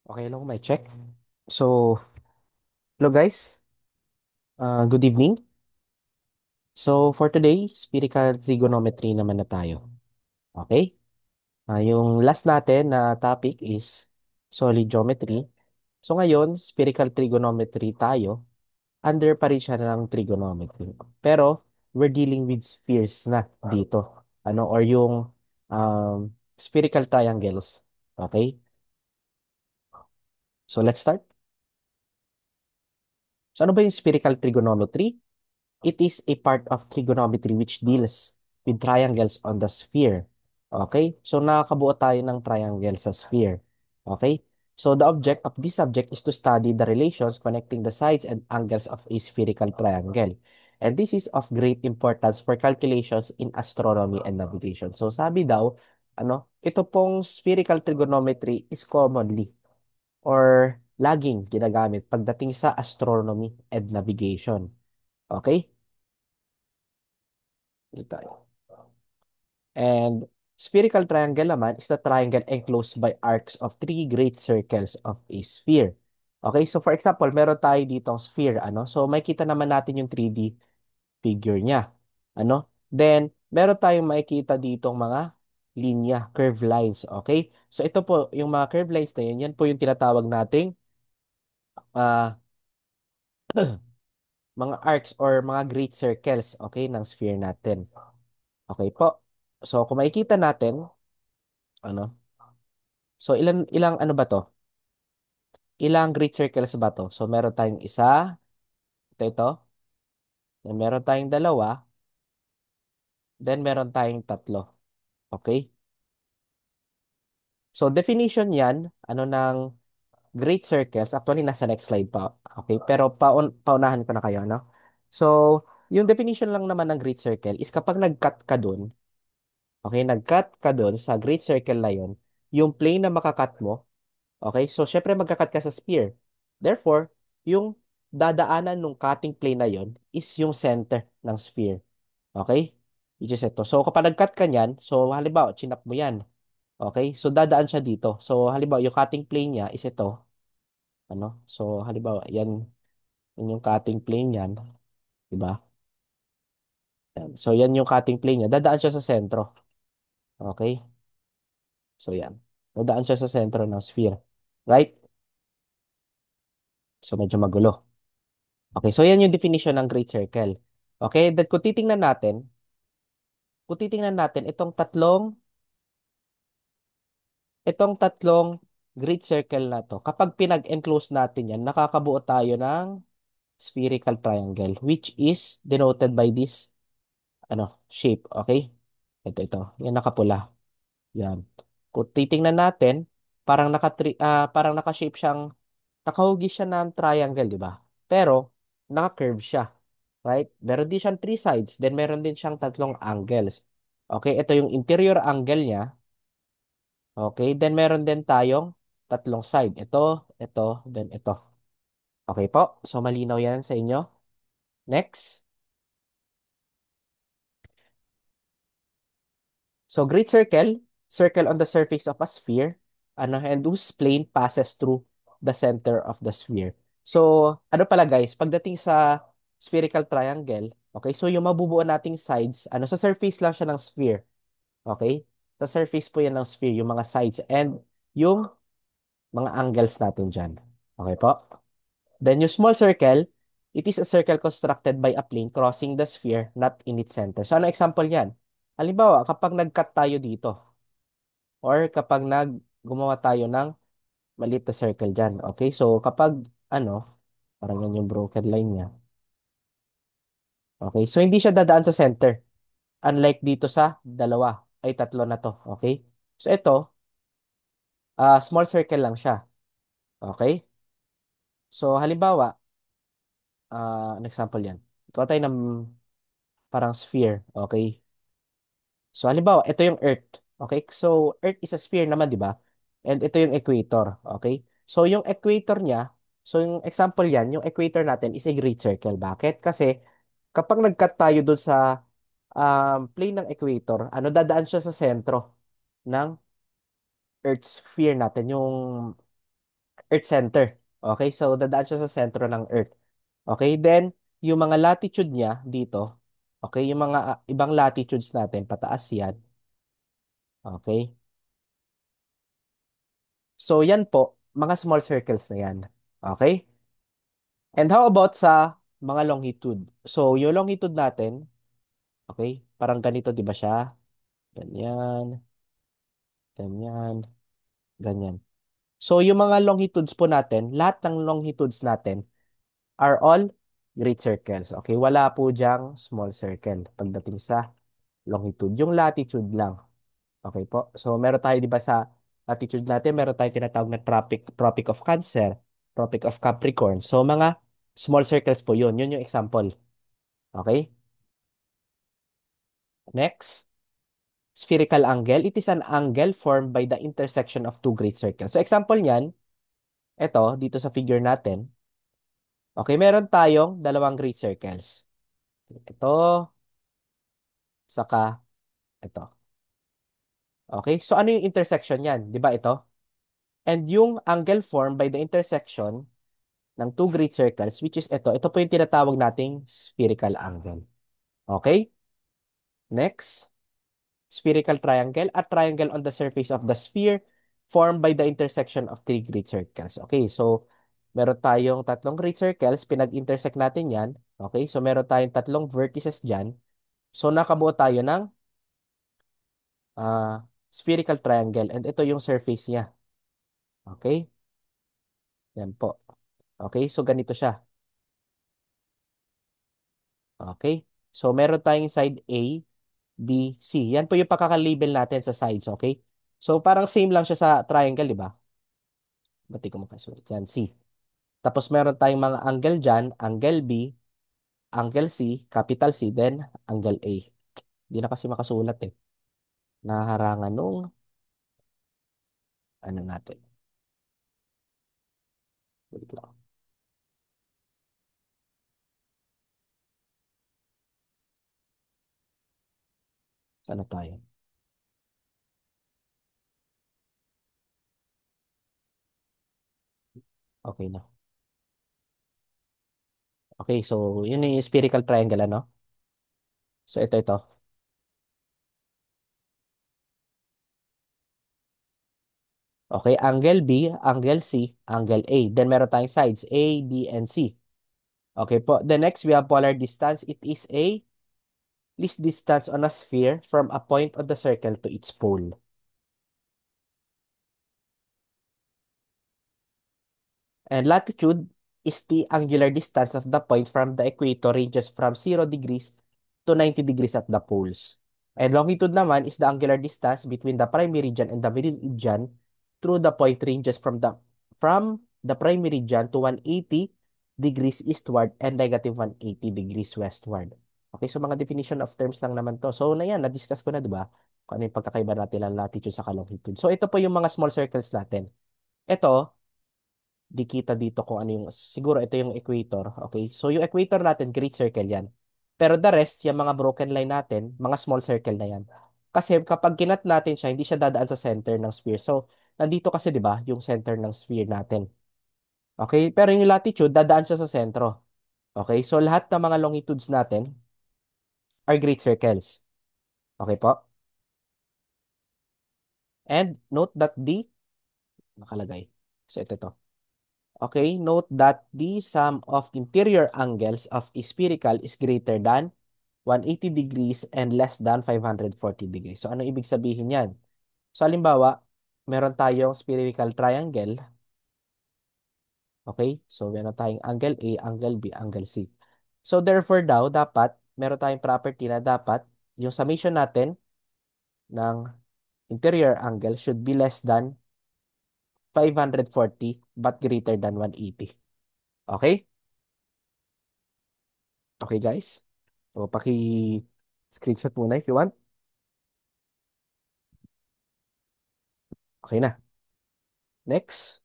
Okay lang, may check. So, hello guys. Good evening. So, for today, spherical trigonometry naman na tayo. Okay? Yung last natin na topic is solid geometry. So, ngayon, spherical trigonometry tayo. Under pa rin siya ng trigonometry. Pero, we're dealing with spheres na dito. Or yung spherical triangles. Okay? So, let's start. So, ano ba yung spherical trigonometry? It is a part of trigonometry which deals with triangles on the sphere. Okay? So, nakakabuo tayo ng triangle sa sphere. Okay? So, the object of this subject is to study the relations connecting the sides and angles of a spherical triangle. And this is of great importance for calculations in astronomy and navigation. So, sabi daw, ito pong spherical trigonometry is commonly or laging ginagamit pagdating sa astronomy and navigation. Okay? Dito tayo. And spherical triangle naman is the triangle enclosed by arcs of three great circles of a sphere. Okay, so for example, meron tayo ditong sphere, So makikita naman natin yung 3D figure niya, Then meron tayong makikita ditong mga linya, curved lines, okay? So ito po, yung mga curved lines na yun, yan po yung tinatawag nating ah, mga arcs or mga great circles, okay, ng sphere natin. Okay po. So kung makikita natin, ano, so ilang ano ba to? Ilang great circles ba to? So meron tayong isa, ito, then meron tayong dalawa, then meron tayong tatlo. Okay? So definition yan, ng great circles, actually nasa next slide pa. Okay? Pero paunahan ko na kayo, So, yung definition lang naman ng great circle is kapag nag-cut ka dun, okay, nag-cut ka dun sa great circle na yun, yung plane na makakat mo. Okay? So, syempre magkakat ka sa sphere. Therefore, yung dadaanan ng cutting plane na yon is yung center ng sphere. Okay? Which is ito. So, kapag nag-cut ka niyan, so halimbawa, chinap mo yan. Okay? So, dadaan siya dito. So, halimbawa, yung cutting plane niya is ito. So, halimbawa, yan yung cutting plane niyan. Diba? Yan. So, yan yung cutting plane niya. Dadaan siya sa sentro. Okay? So, yan. Dadaan siya sa sentro ng sphere. Right? So, medyo magulo. Okay, so yan yung definition ng great circle. Okay, then kung titingnan natin itong tatlong great circle na to, kapag pinag-enclose natin yan, nakakabuo tayo ng spherical triangle, which is denoted by this, shape, okay? Ito. Yan nakapula. Yan. Kung titingnan natin, parang naka-shape siyang, nakahugis siya ng triangle, di ba? Pero, naka-curve siya. Right? Meron din siyang three sides, then meron din siyang tatlong angles. Okay, ito yung interior angle niya. Okay, then meron din tayong tatlong side. Ito, then ito. Okay po, so malinaw yan sa inyo. Next. So great circle, circle on the surface of a sphere, and whose plane passes through the center of the sphere. So, ano pala guys, pagdating sa spherical triangle, okay, so yung mabubuo nating sides, sa surface lang siya ng sphere. Okay? Sa surface po yan ng sphere, yung mga sides and yung mga angles natin dyan. Okay po? Then yung small circle, it is a circle constructed by a plane crossing the sphere, not in its center. So ano example yan? Halimbawa, kapag nag-cut tayo dito or kapag gumawa tayo ng maliit na circle dyan. Okay? So kapag parang yan yung broken line niya. Okay? So hindi siya dadaan sa center. Unlike dito sa tatlo na to. Okay? So ito, small circle lang siya. Okay? So, halimbawa, an example yan. Ikaw tayo ng parang sphere. Okay? So, halimbawa, ito yung Earth. Okay? So, Earth is a sphere naman, di ba? And ito yung equator. Okay? So, yung equator niya, so yung example yan, yung equator natin is a great circle. Bakit? Kasi, kapag nag-cut tayo dun sa plane ng equator, dadaan siya sa sentro ng Earth's sphere natin, yung Earth center. Okay, so dadaan siya sa sentro ng Earth. Okay, then yung mga latitude niya dito, okay, yung mga ibang latitudes natin, pataas yan. Okay, so yan po, mga small circles na yan. Okay, and how about sa mga longitude? So yung longitude natin, okay, parang ganito, di ba siya? Ganyan, ganyan, ganyan. So yung mga longitudes po natin, lahat ng longitudes natin are all great circles. Okay, wala po diyang small circle pagdating sa longitude. Yung latitude lang. Okay po. So meron tayo 'di ba sa latitude natin, meron tayong tinatawag na Tropic of Cancer, Tropic of Capricorn. So mga small circles po 'yun. 'Yun yung example. Okay? Next, spherical angle. It is an angle formed by the intersection of two great circles. So example niyan, ito dito sa figure natin. Okay, meron tayong dalawang great circles. Ito, saka ito. Okay? So ano yung intersection niyan? 'Di ba ito? And yung angle formed by the intersection ng two great circles, which is ito. Ito po yung tinatawag nating spherical angle. Okay? Next, spherical triangle. A triangle on the surface of the sphere formed by the intersection of three great circles. Okay, so meron tayong tatlong great circles, pinag-intersect natin yan. Okay, so meron tayong tatlong vertices dyan. So nakabuo tayo ng spherical triangle and ito yung surface niya. Okay, yan po. Okay, so ganito siya. Okay, so meron tayong side A, B, C. Yan po yung pagkaka-label natin sa sides, okay? So, parang same lang siya sa triangle, di ba? Ba't ko makasulat? Yan, C. Tapos, meron tayong mga angle dyan, angle B, angle C, capital C, then angle A. Hindi na kasi makasulat eh. Naharangan nung, ano natin. Wait lang. Sana tayo? Okay na. Okay, so, yun yung spherical triangle, ano? So, ito. Okay, angle B, angle C, angle A. Then, meron tayong sides, A, B, and C. Okay po. The next, we have polar distance. It is a least distance on a sphere from a point on the circle to its pole. And latitude is the angular distance of the point from the equator ranges from 0 degrees to 90 degrees at the poles. And longitude naman is the angular distance between the prime meridian and the meridian through the point ranges from the prime meridian to 180 degrees eastward and negative 180 degrees westward. Okay, so mga definition of terms lang naman to. So na yan, na-discuss ko na, di ba? Kung ano yung pagkakaiba natin ng latitude sa longitude. So ito po yung mga small circles natin. Ito, di kita dito kung ano yung, siguro ito yung equator. Okay, so yung equator natin, great circle yan. Pero the rest, yung mga broken line natin, mga small circle na yan. Kasi kapag kinat natin siya, hindi siya dadaan sa center ng sphere. So, nandito kasi, di ba, yung center ng sphere natin. Okay, pero yung latitude, dadaan siya sa sentro. Okay, so lahat ng mga longitudes natin are great circles. Okay po? And note that the, nakalagay. So, ito. Okay, note that the sum of interior angles of a spherical is greater than 180 degrees and less than 540 degrees. So, ano ibig sabihin yan? So, halimbawa, meron tayong spherical triangle. Okay? So, meron tayong angle A, angle B, angle C. So, therefore daw, dapat, meron tayong property na dapat yung summation natin ng interior angle should be less than 540 but greater than 180. Okay? Okay, guys? So, paki-screenshot muna if you want. Okay na. Next.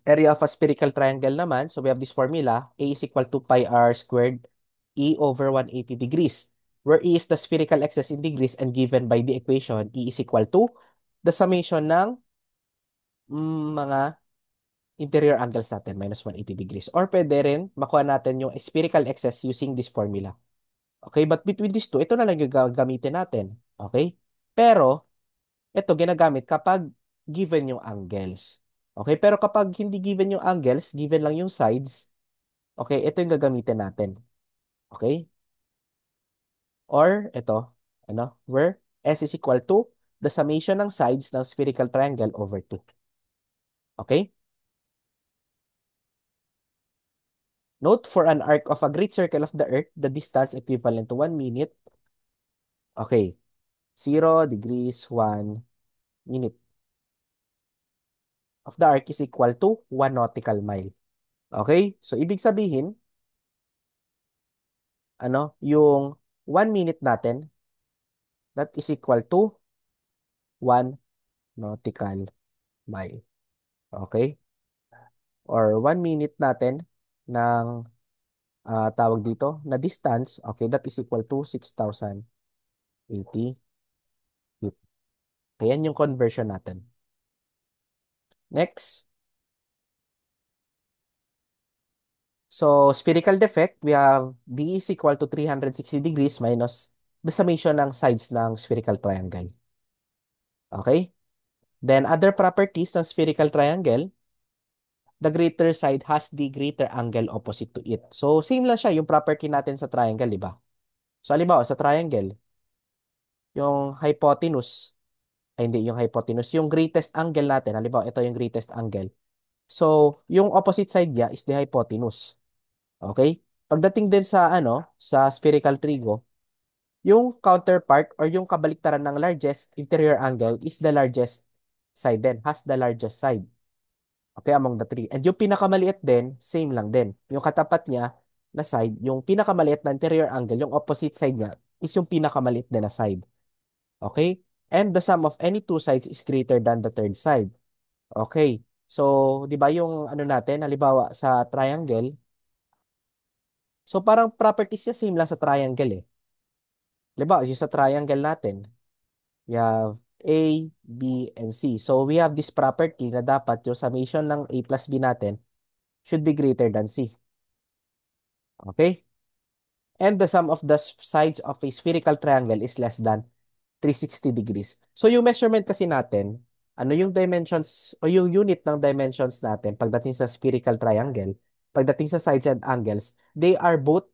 Area of a spherical triangle naman. So, we have this formula. A is equal to pi r squared E over 180 degrees. Where E is the spherical axis in degrees and given by the equation, E is equal to the summation ng mga interior angles natin, minus 180 degrees. Or pwede rin, makuha natin yung spherical excess using this formula. Okay, but between these two, ito na lang yung gagamitin natin. Okay? Pero, ito ginagamit kapag given yung angles. Okay, pero kapag hindi given yung angles, given lang yung sides, okay, ito yung gagamitin natin. Okay? Or, ito, ano, where S is equal to the summation ng sides ng spherical triangle over 2. Okay? Note for an arc of a great circle of the Earth, the distance equivalent to 1 minute. Okay. 0 degrees, 1 minute of the arc is equal to 1 nautical mile. Okay? So, ibig sabihin, ano, yung 1 minute natin, that is equal to 1 nautical mile. Okay? Or 1 minute natin ng tawag dito na distance, okay, that is equal to 6,080 feet. Kaya yan yung conversion natin. Next. So, spherical defect, we have D is equal to 360 degrees minus the summation ng sides ng spherical triangle. Okay? Then, other properties ng spherical triangle, the greater side has the greater angle opposite to it. So, same lang siya yung property natin sa triangle, di ba? So, halimbawa, sa triangle, yung hypotenuse, ay hindi, yung hypotenuse, yung greatest angle natin, halimbawa, ito yung greatest angle. So, yung opposite side niya is the hypotenuse. Okay? Pagdating din sa, ano, sa spherical trigo, yung counterpart or yung kabaliktaran ng largest interior angle is the largest side din, has the largest side. Okay, among the three. And yung pinakamaliit din, same lang din. Yung katapat niya na side, yung pinakamaliit na interior angle, yung opposite side niya, is yung pinakamaliit din na side. Okay? And the sum of any two sides is greater than the third side. Okay. So, di ba yung ano natin, halimbawa sa triangle, so parang properties niya same lang sa triangle eh. Halimbawa, yung sa triangle natin, we have A, B, and C. So, we have this property na dapat yung summation ng A plus B natin should be greater than C. Okay? And the sum of the sides of a spherical triangle is less than 360 degrees. So, yung measurement kasi natin, ano yung dimensions o yung unit ng dimensions natin pagdating sa spherical triangle, pagdating sa sides and angles, they are both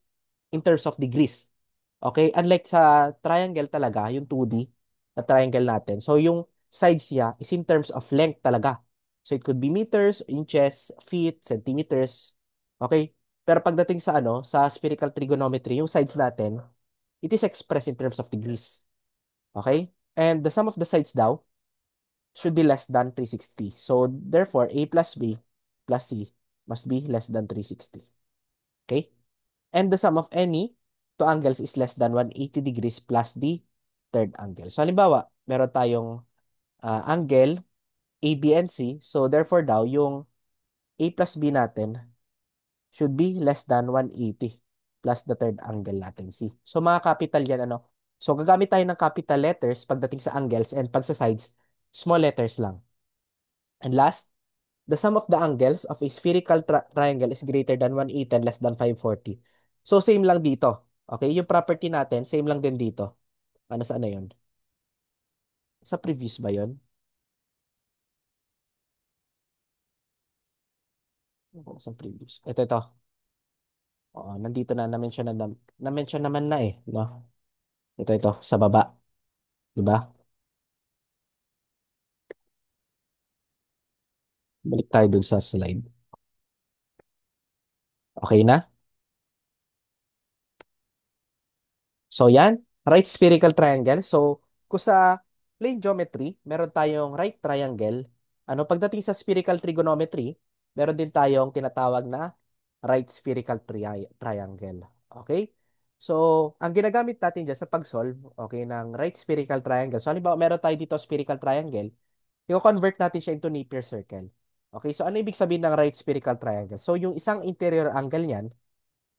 in terms of degrees. Okay? Unlike sa triangle talaga, yung 2D na triangle natin. So, yung sides niya is in terms of length talaga. So, it could be meters, inches, feet, centimeters. Okay? Pero pagdating sa ano, sa spherical trigonometry, yung sides natin, it is expressed in terms of degrees. Okay? And the sum of the sides daw should be less than 360. So, therefore, A plus B plus C must be less than 360. Okay? And the sum of any two angles is less than 180 degrees plus the third angle. So, halimbawa, meron tayong angle A, B, and C. So, therefore daw, yung A plus B natin should be less than 180 plus the third angle natin C. So, mga capital yan, ano? So, gagamit tayo ng capital letters pagdating sa angles and pag sa sides, small letters lang. And last, the sum of the angles of a spherical triangle is greater than 180 and less than 540. So, same lang dito. Okay, yung property natin, same lang din dito. Ano saan na yun? Sa previous ba yun? Sa previous. Ito. Oo, nandito na, na-mention naman na eh, no? Ito, sa baba. Diba? Balik tayo dun sa slide. Okay na? So, yan. Right spherical triangle. So, kung sa plane geometry, meron tayong right triangle. Ano, pagdating sa spherical trigonometry, meron din tayong tinatawag na right spherical triangle. Okay? So, ang ginagamit natin dyan sa pag-solve, okay, ng right spherical triangle. So, halimbawa, meron tayo dito spherical triangle. I-convert natin siya into Napier circle. Okay, so ano ibig sabihin ng right spherical triangle? So, yung isang interior angle niyan,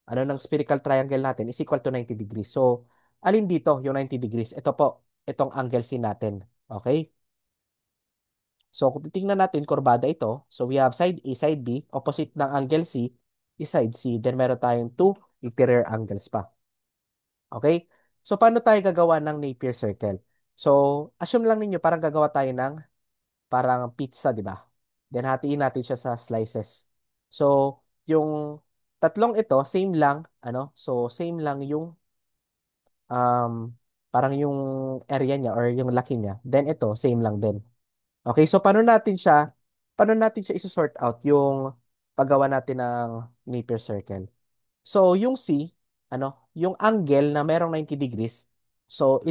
ano ng spherical triangle natin is equal to 90 degrees. So, alin dito yung 90 degrees? Ito po, itong angle C natin. Okay? So, kung titingnan natin, kurbada ito. So, we have side A, side B. Opposite ng angle C is side C. Then, meron tayong two interior angles pa. Okay? So, paano tayo gagawa ng Napier circle? So, assume lang ninyo, parang gagawa tayo ng parang pizza, di ba? Then, hatiin natin siya sa slices. So, yung tatlong ito, same lang, ano? So, same lang yung um, parang yung area niya or yung laki niya. Then, ito, same lang din. Okay, so paano natin siya iso-sort out yung paggawa natin ng Napier circle? So, yung C, yung angle na merong 90 degrees, so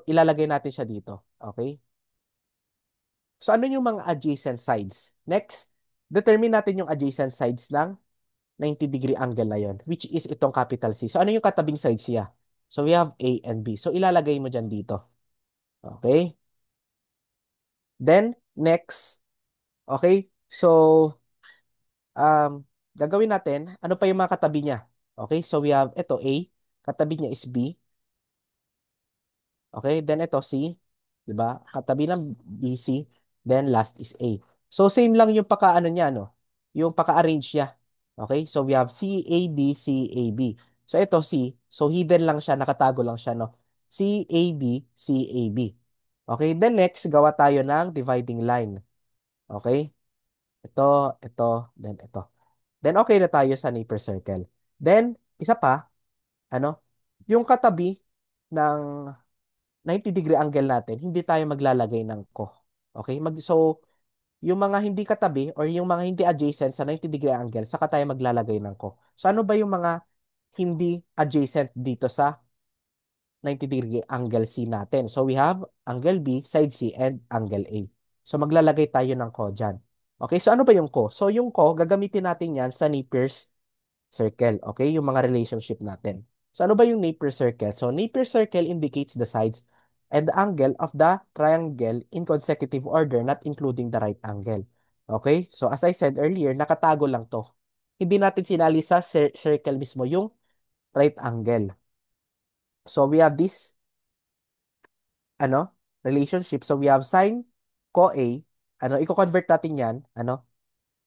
ilalagay natin siya dito. Okay? So, ano yung mga adjacent sides? Next, determine natin yung adjacent sides ng 90-degree angle na yon, which is itong capital C. So, ano yung katabing sides siya? So, we have A and B. So, ilalagay mo dyan dito. Okay? Then, next, okay? So, gagawin natin, ano pa yung mga katabi niya? Okay, so we have ito A, katabi niya is B. Okay, then ito C, 'di ba? Katabi ng BC, then last is A. So same lang yung paka-ano niya, no? Yung paka-arrange niya. Okay, so we have CAB, CAB. So ito C, so hidden lang siya, nakatago lang siya, no? CAB, CAB. Okay, then next, gawa tayo ng dividing line. Okay, ito, then ito. Then okay na tayo sa neighbor circle. Then, isa pa, ano, yung katabi ng 90-degree angle natin, hindi tayo maglalagay ng ko. Okay? So, yung mga hindi katabi or yung mga hindi adjacent sa 90-degree angle, saka tayo maglalagay ng ko. So, ano ba yung mga hindi adjacent dito sa 90-degree angle C natin? So, we have angle B, side C, and angle A. So, maglalagay tayo ng ko dyan. Okay? So, ano ba yung ko? So, yung ko, gagamitin natin yan sa Napier's circle. Okay? Yung mga relationship natin. So, ano ba yung Napier circle? So, Napier circle indicates the sides and the angle of the triangle in consecutive order, not including the right angle. Okay? So, as I said earlier, nakatago lang to. Hindi natin sinali sa circle mismo yung right angle. So, we have this, relationship. So, we have sine CoA. I-convert natin yan,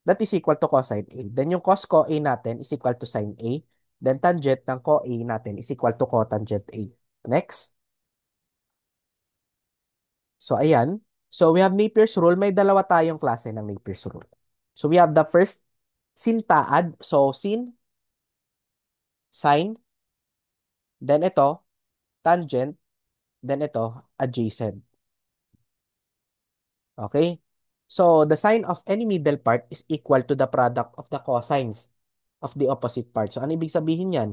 that is equal to cosine A. Then yung cos CoA natin is equal to sine A. Then tangent ng CoA natin is equal to cotangent A. Next. So ayan. So we have Napier's rule. May dalawa tayong klase ng Napier's rule. So we have the first sintaad. So sin, sine, then ito, tangent, then ito, adjacent. Okay? So the sine of any middle part is equal to the product of the cosines of the opposite part. So ano ibig sabihin yan?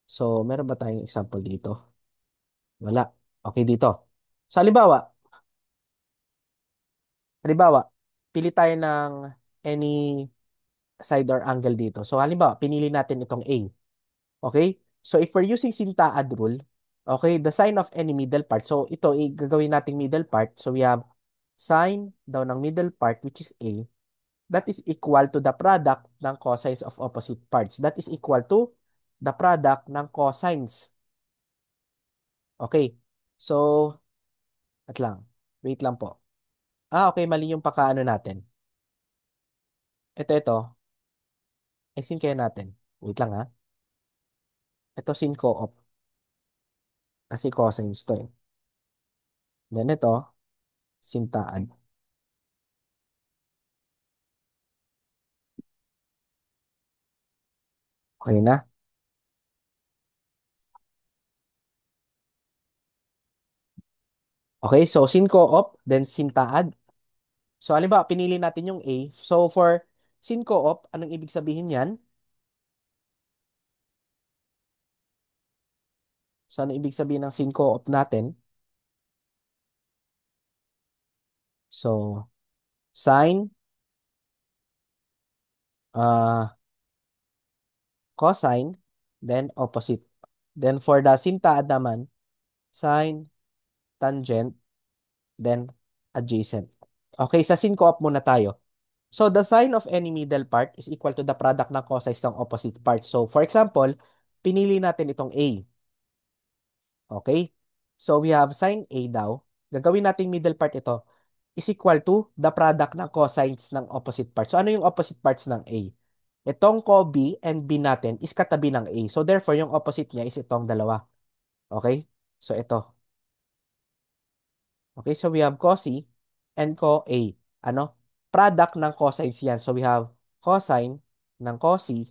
So meron ba tayong example dito? Wala. Okay, dito. So, halimbawa, pili tayo ng any side or angle dito. So, halimbawa, pinili natin itong A. Okay? So, if we're using Sintaad rule, okay, the sine of any middle part. So, ito, gagawin nating middle part. So, we have sine daw ng middle part, which is A. That is equal to the product ng cosines of opposite parts. That is equal to the product ng cosines. Okay. So, at lang. Wait lang po. Okay, mali yung pakaano natin. Ito. Ay, sin kaya natin. Wait lang ha. Ito sin co-op. Kasi cosines to eh. Then ito, sintaan. Okay na. Okay, so sin co-op, then sintaad. So, halimbawa, pinili natin yung A. So, for sin co-op, anong ibig sabihin yan? So, anong ibig sabihin ng sin co-op natin? So, sine, uh, cosine, then opposite. Then, for the sintaad naman, sine, tangent, then adjacent. Okay, sa sin co-op muna tayo. So, the sine of any middle part is equal to the product ng cosines ng opposite parts. So, for example, pinili natin itong A. Okay? So, we have sine A daw. Gagawin nating middle part ito. is equal to the product ng cosines ng opposite parts. So, ano yung opposite parts ng A? Itong co-B and B natin is katabi ng A. So, therefore, yung opposite niya is itong dalawa. Okay? So, ito. Okay, so we have cosi and co-A. Ano? Product ng cosines yan. So, we have cosine ng cosi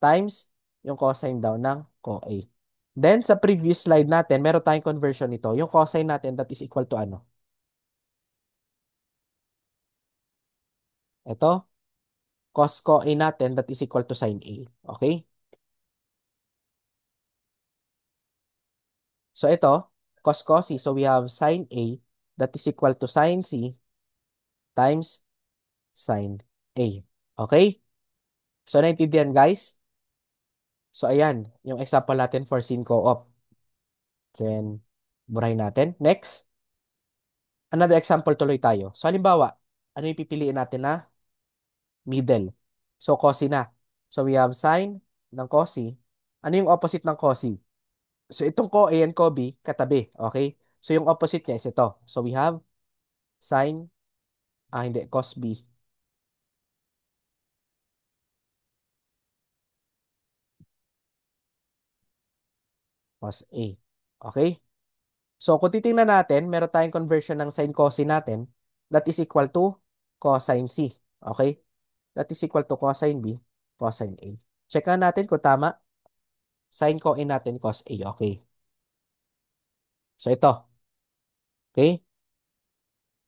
times yung cosine daw ng co-A. Then, sa previous slide natin, meron tayong conversion nito. Yung cosine natin, that is equal to ano? Ito, cos co-A natin, that is equal to sin A. Okay? So, ito, cos cosi. So, we have sin A, that is equal to sin C times sin A. Okay? So, naintindihan, guys? So, ayan, yung example natin for sin co-op. Then, burahin natin. Next, another example tuloy tayo. So, halimbawa, ano yung pipiliin natin na middle? So, cosi na. So, we have sin ng cosi. Ano yung opposite ng cosi? So, itong co-A and co-B, katabi. Okay? So, yung opposite niya is ito. So, we have sin, hindi, cos B. Cos A. Okay? So, kung titingnan natin, meron tayong conversion ng sin cosine natin. That is equal to cosine C. Okay? That is equal to cosine B, cosine A. Check natin kung tama. Sin co A natin, cos A. Okay. So, ito. Okay?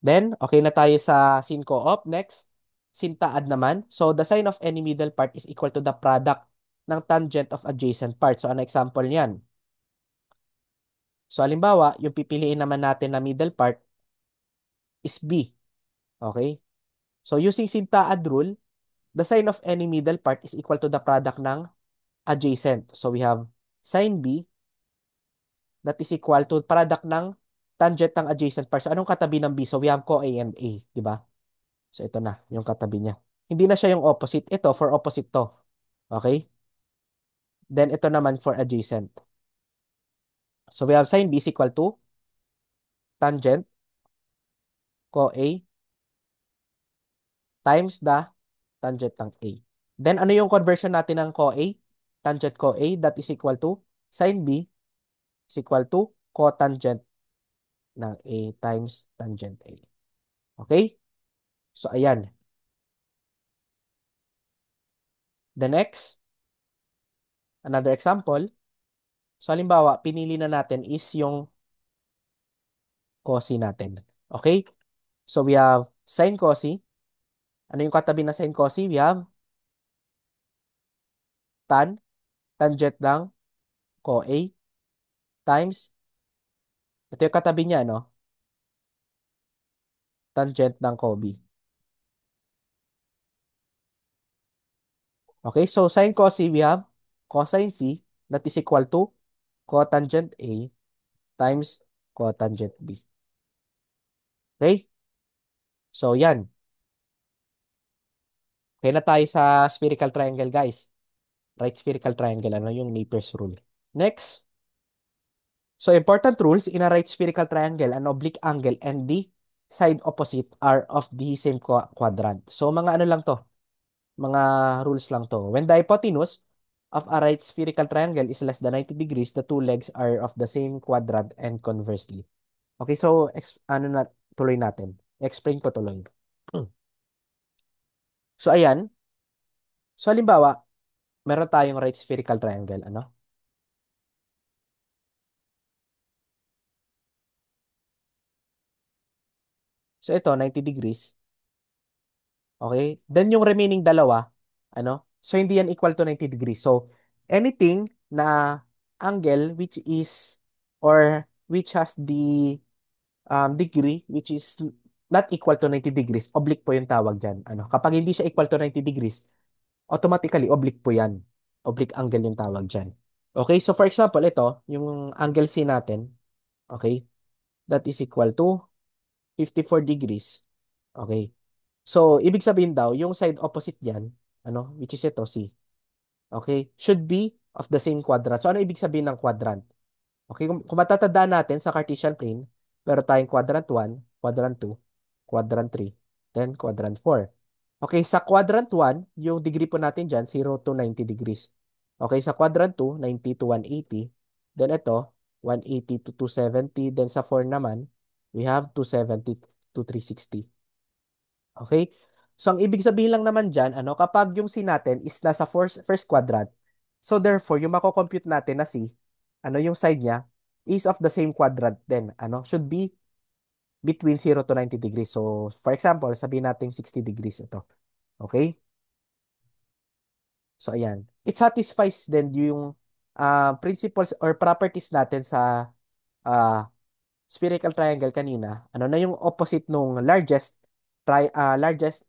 Then, okay na tayo sa sin co-op. Next, sin taad naman. So, the sine of any middle part is equal to the product ng tangent of adjacent part. So, ano example niyan? So, halimbawa, yung pipiliin naman natin na middle part is B. Okay? So, using sin taad rule, the sine of any middle part is equal to the product ng adjacent. So, we have sin B that is equal to product ng tangent ng adjacent part. So, anong katabi ng B? So, we have co-A and A. Diba? So, ito na, yung katabi niya. Hindi na siya yung opposite. Ito, for opposite to. Okay? Then, ito naman for adjacent. So, we have sin B is equal to tangent co-A times the tangent ng A. Then, ano yung conversion natin ng co-A? Tangent co-A, that is equal to sin B is equal to cotangent ng A times tangent A. Okay? So, ayan. The next, another example. So, halimbawa, pinili na natin is yung cosi natin. Okay? So, we have sin cosi. Ano yung katabi na sin cosi? We have tan, tangent ng co-A times, ito yung katabi niya, no? Tangent ng co-B. Okay? So, sin cosi, we have cosine C that is equal to cotangent A times cotangent B. Okay? So, yan. Okay na tayo sa spherical triangle, guys. Right spherical triangle, ano yung Napier's rule. Next. So, important rules in a right spherical triangle, an oblique angle and the side opposite are of the same quadrant. So, mga ano lang to? Mga rules lang to. When the hypotenuse of a right spherical triangle is less than 90 degrees, the two legs are of the same quadrant and conversely. Okay, so, ano na, tuloy natin. Explain ko tuloy. So, ayan. So, halimbawa, meron tayong right spherical triangle, ano? So, ito, 90 degrees. Okay? Then, yung remaining dalawa, ano? So, hindi yan equal to 90 degrees. So, anything na angle which is or which has the degree which is not equal to 90 degrees, oblique po yung tawag dyan. Ano? Kapag hindi siya equal to 90 degrees, automatically oblique po yan. Oblique angle yung tawag dyan. Okay? So, for example, ito, yung angle C natin, okay? That is equal to 54 degrees. Okay. So, ibig sabihin daw, yung side opposite diyan, ano, which is ito, C. Okay? Should be of the same quadrant. So, ano ibig sabihin ng quadrant? Okay, kung matatandaan natin sa Cartesian plane, meron tayong quadrant 1, quadrant 2, quadrant 3, then quadrant 4. Okay, sa quadrant 1, yung degree po natin dyan, 0 to 90 degrees. Okay, sa quadrant 2, 90 to 180. Then ito, 180 to 270. Then sa 4 naman, we have 270 to 360. Okay? So, ang ibig sabihin lang naman dyan, kapag yung C natin is nasa first quadrant, so therefore, yung mako-compute natin na C, yung side niya, is of the same quadrant then, should be between 0 to 90 degrees. So, for example, sabihin natin 60 degrees ito. Okay? So, ayan. It satisfies then yung principles or properties natin sa ah, spherical triangle kanina. Ano na yung opposite nung largest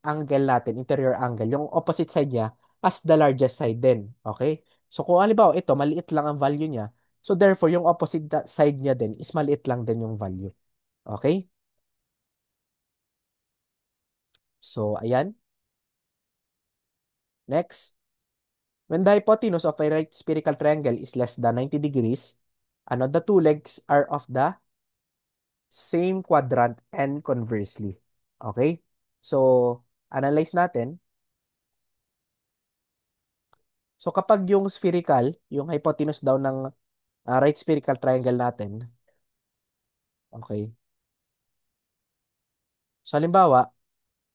angle natin, interior angle, yung opposite side niya as the largest side din. Okay? So, kung halimbawa ito, maliit lang ang value niya. So, therefore, yung opposite side niya din is maliit lang din yung value. Okay? So, ayan. Next. When the hypotenuse of a right spherical triangle is less than 90 degrees, the two legs are of the same quadrant and conversely. Okay? So, analyze natin. So, kapag yung spherical, yung hypotenuse daw ng right spherical triangle natin, okay? So, halimbawa,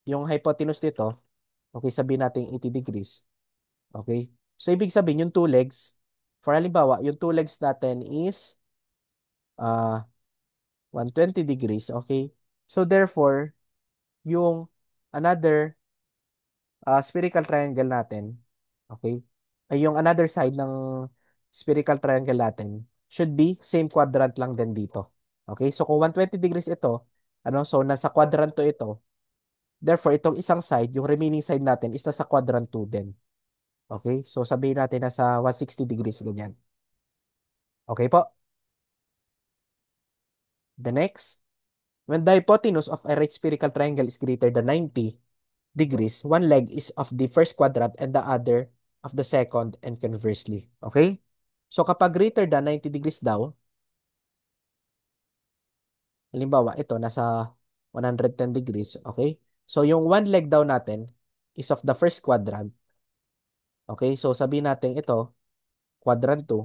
yung hypotenuse dito, okay, sabihin natin 80 degrees. Okay? So, ibig sabihin, yung two legs, for halimbawa, yung two legs natin is uh, 120 degrees. Okay? So, therefore, yung another spherical triangle natin, okay, ay yung another side ng spherical triangle natin should be same quadrant lang din dito. Okay? So, kung 120 degrees ito, so nasa quadrant 2 ito, therefore, itong isang side, yung remaining side natin is nasa quadrant 2 din. Okay? So, sabihin natin nasa 160 degrees, ganyan. Okay po? The next, when the hypotenuse of a right spherical triangle is greater than 90 degrees, one leg is of the first quadrant and the other of the second and conversely. Okay? So kapag greater than 90 degrees daw, halimbawa ito nasa 110 degrees, okay? So yung one leg daw natin is of the first quadrant. Okay? So sabihin natin ito, quadrant 2,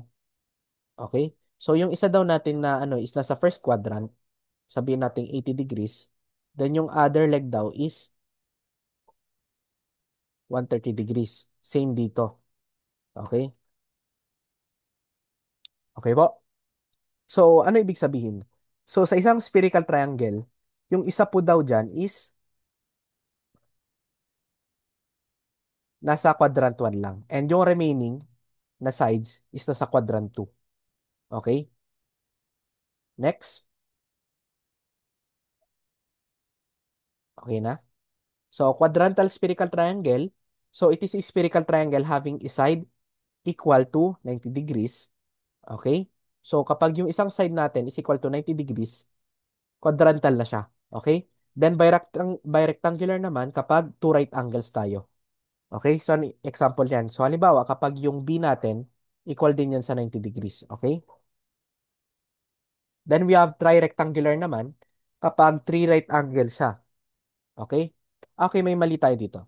okay? So yung isa daw natin na is nasa first quadrant, sabihin natin 80 degrees. Then yung other leg daw is 130 degrees. Same dito. Okay? Okay po? So, ano ibig sabihin? So, sa isang spherical triangle, yung isa po daw dyan is nasa quadrant 1 lang. And yung remaining na sides is nasa quadrant 2. Okay? Next. Okay na? So, quadrantal spherical triangle. So, it is a spherical triangle having a side equal to 90 degrees. Okay? So, kapag yung isang side natin is equal to 90 degrees, quadrantal na siya. Okay? Then, by rectangular naman kapag two right angles tayo. Okay? So, example yan. So, halimbawa, kapag yung B natin, equal din yan sa 90 degrees. Okay? Then, we have tri-rectangular naman kapag three right angles siya. Okay? Okay, may mali tayo dito.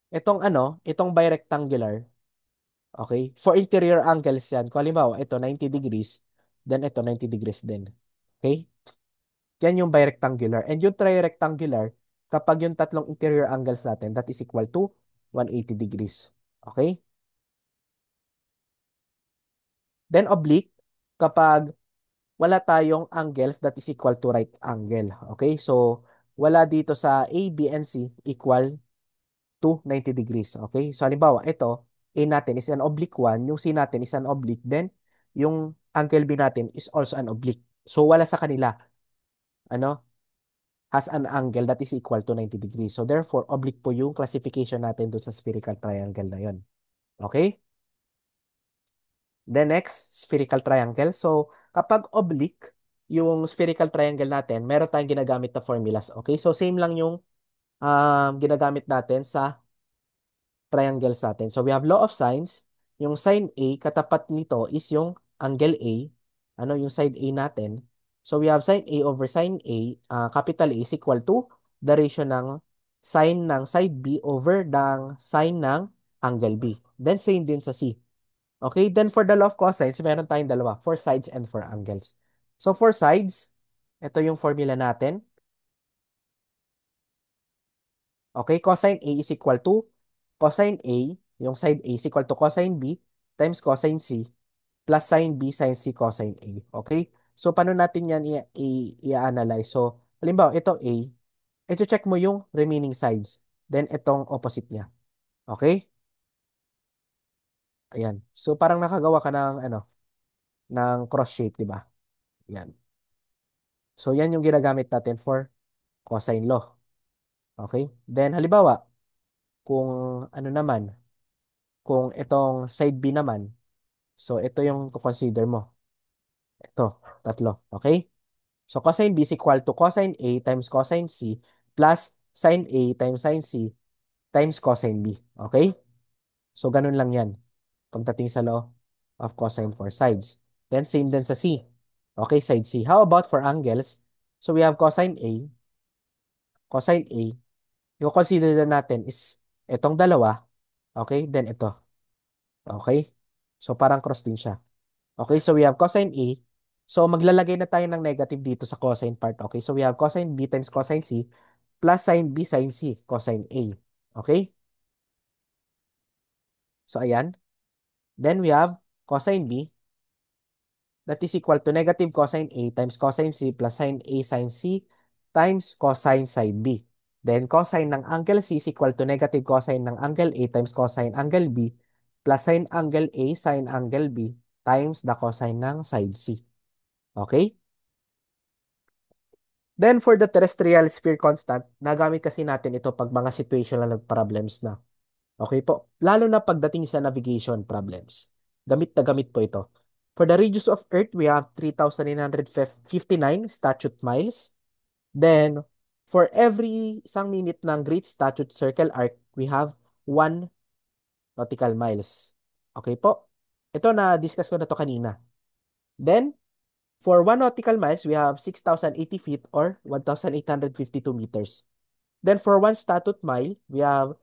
Itong bi-rectangular, okay? For interior angles yan. Kung halimbawa, ito 90 degrees, then ito 90 degrees din. Okay? Yan yung bi-rectangular. And yung tri-rectangular, kapag yung tatlong interior angles natin, that is equal to 180 degrees. Okay? Then oblique, kapag wala tayong angles that is equal to right angle. Okay? So, wala dito sa A, B, and C equal to 90 degrees. Okay? So, halimbawa, ito, A natin is an oblique 1, yung C natin is an oblique, then yung angle B natin is also an oblique. So, wala sa kanila, ano, has an angle that is equal to 90 degrees. So, therefore, oblique po yung classification natin doon sa spherical triangle na yun. Okay? The next, spherical triangle. So, kapag oblique, yung spherical triangle natin, meron tayong ginagamit na formulas. Okay? So, same lang yung ginagamit natin sa triangles natin. So, we have law of sines. Yung sine A, katapat nito is yung angle A. Yung side A natin. So we have sin A over sin A, capital A is equal to the ratio ng sine ng side B over ng sine ng angle B. Then same din sa C. Okay, then for the law of cosines, meron tayong dalawa, for sides and for angles. So for sides, ito yung formula natin. Okay, cosine A is equal to cosine A, yung side A is equal to cosine B times cosine C plus sin B sin C cosine A. Okay? So, paano natin yan i-analyze? So, halimbawa, ito A, ito check mo yung remaining sides. Then, itong opposite niya. Okay? Ayan. So, parang nakagawa ka ng, ng cross shape, di ba? Ayan. So, yan yung ginagamit natin for cosine law. Okay? Then, halimbawa, kung ano naman, kung itong side B naman, so, ito yung consider mo. Ito, tatlo. Okay? So, cosine B is equal to cosine A times cosine C plus sin A times sin C times cosine B. Okay? So, ganun lang yan. Pagdating sa law of cosine for sides. Then, same din sa C. Okay, side C. How about for angles? So, we have cosine A. Cosine A. Yung consider na natin is itong dalawa. Okay? Then, ito. Okay? So, parang cross din siya. Okay, so we have cosine A. So, maglalagay na tayo ng negative dito sa cosine part. Okay, so we have cosine B times cosine C plus sin B sin C, cosine A. Okay? So, ayan. Then, we have cosine B that is equal to negative cosine A times cosine C plus sin A sin C times cosine side B. Then, cosine ng angle C is equal to negative cosine ng angle A times cosine angle B plus sin angle A sin angle B times the cosine ng side C. Okay? Then for the terrestrial sphere constant, nagamit kasi natin ito pag mga situational problems na. Okay po? Lalo na pagdating sa navigation problems. Gamit na gamit po ito. For the radius of Earth, we have 3,959 statute miles. Then, for every isang minute ng Great Statute Circle Arc, we have 1 nautical miles. Okay po? Ito na-discuss ko na to kanina. Then, for 1 nautical miles, we have 6,080 feet or 1,852 meters. Then for 1 statute mile, we have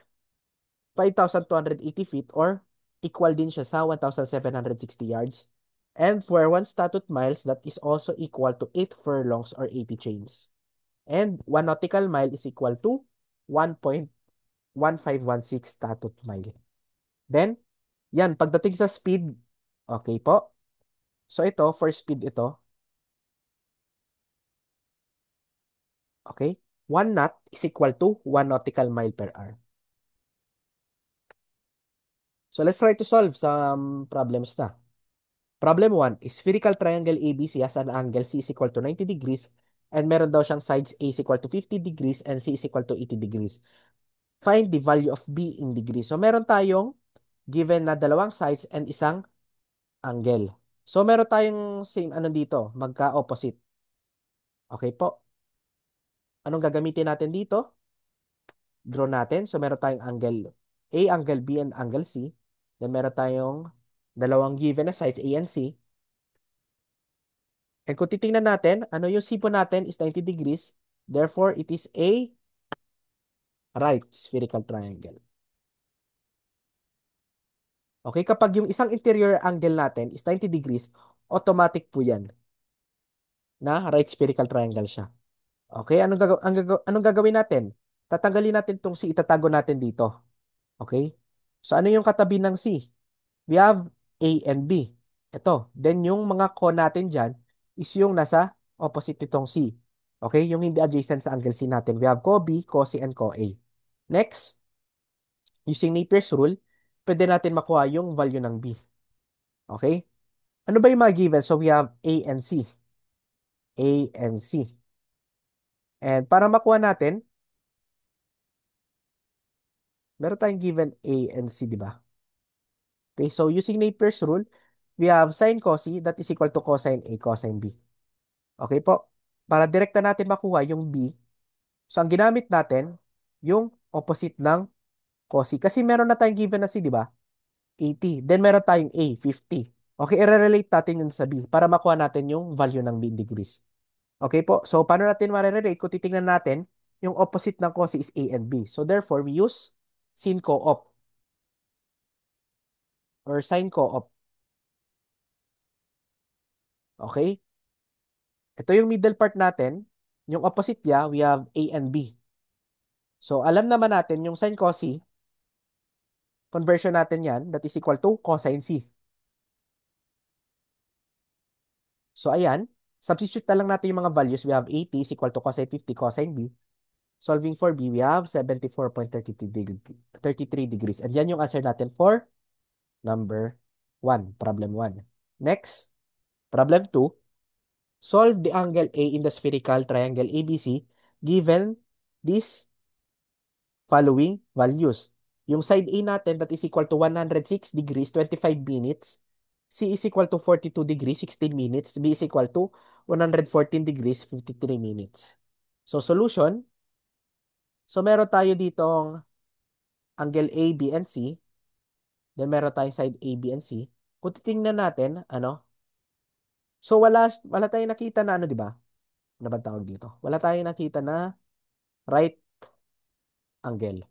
5,280 feet or equal din siya sa 1,760 yards. And for 1 statute miles, that is also equal to 8 furlongs or 80 chains. And 1 nautical mile is equal to 1.1516 statute mile. Then, yan, pagdating sa speed, okay po. So ito, for speed ito, okay, 1 knot is equal to 1 nautical mile per hour. So let's try to solve some problems na. Problem 1 is spherical triangle ABC has an angle C is equal to 90 degrees and meron daw siyang sides A is equal to 50 degrees and C is equal to 80 degrees. Find the value of B in degrees. So meron tayong given na dalawang sides and isang angle. So meron tayong same ano dito, magka-opposite. Okay po. Anong gagamitin natin dito? Draw natin. So meron tayong angle A, angle B, and angle C. Then meron tayong dalawang given na sides A and C. And kung titingnan natin, ano yung sipo natin is 90 degrees. Therefore, it is a right spherical triangle. Okay, kapag yung isang interior angle natin is 90 degrees, automatic po yan na right spherical triangle siya. Okay, anong gagawin natin? Tatanggalin natin tong C, itatago natin dito. Okay? So, ano yung katabi ng C? We have A and B. Ito. Then, yung mga co natin dyan is yung nasa opposite nitong C. Okay? Yung hindi adjacent sa angle C natin. We have co B, co C, and co A. Next, using Napier's rule, pwede natin makuha yung value ng B. Okay? Ano ba yung mga given? So, we have A and C. A and C. And para makuha natin, meron tayong given A and C, di ba? Okay, so using Napier's rule, we have sin cosine that is equal to cosine A cosine B. Okay po? Para direkta natin makuha yung B, so ang ginamit natin, yung opposite ng cosine. Kasi meron na tayong given na C, di ba? 80. Then meron tayong A, 50. Okay, i-relate natin yun sa B para makuha natin yung value ng B in degrees. Okay po? So, paano natin marirelate? Kung titingnan natin, yung opposite ng cos is A and B. So, therefore, we use sin co-op or sin co-op. Okay? Ito yung middle part natin. Yung opposite niya, we have A and B. So, alam naman natin yung sin cos conversion natin yan, that is equal to cosine C. So, ayan. Substitute na lang natin yung mga values. We have 80 is equal to cosine 50 cosine B. Solving for B, we have 74.33 degrees. And yan yung answer natin for number 1, problem 1. Next, problem 2. Solve the angle A in the spherical triangle ABC given these following values. Yung side A natin, that is equal to 106 degrees, 25 minutes. C is equal to 42 degrees, 16 minutes. B is equal to 114 degrees, 53 minutes. So, solution. So, meron tayo ditong angle A, B, and C. Then, meron tayong side A, B, and C. Kung titingnan natin, so, wala tayong nakita na di ba? Ano ba tawag dito? Wala tayong nakita na right angle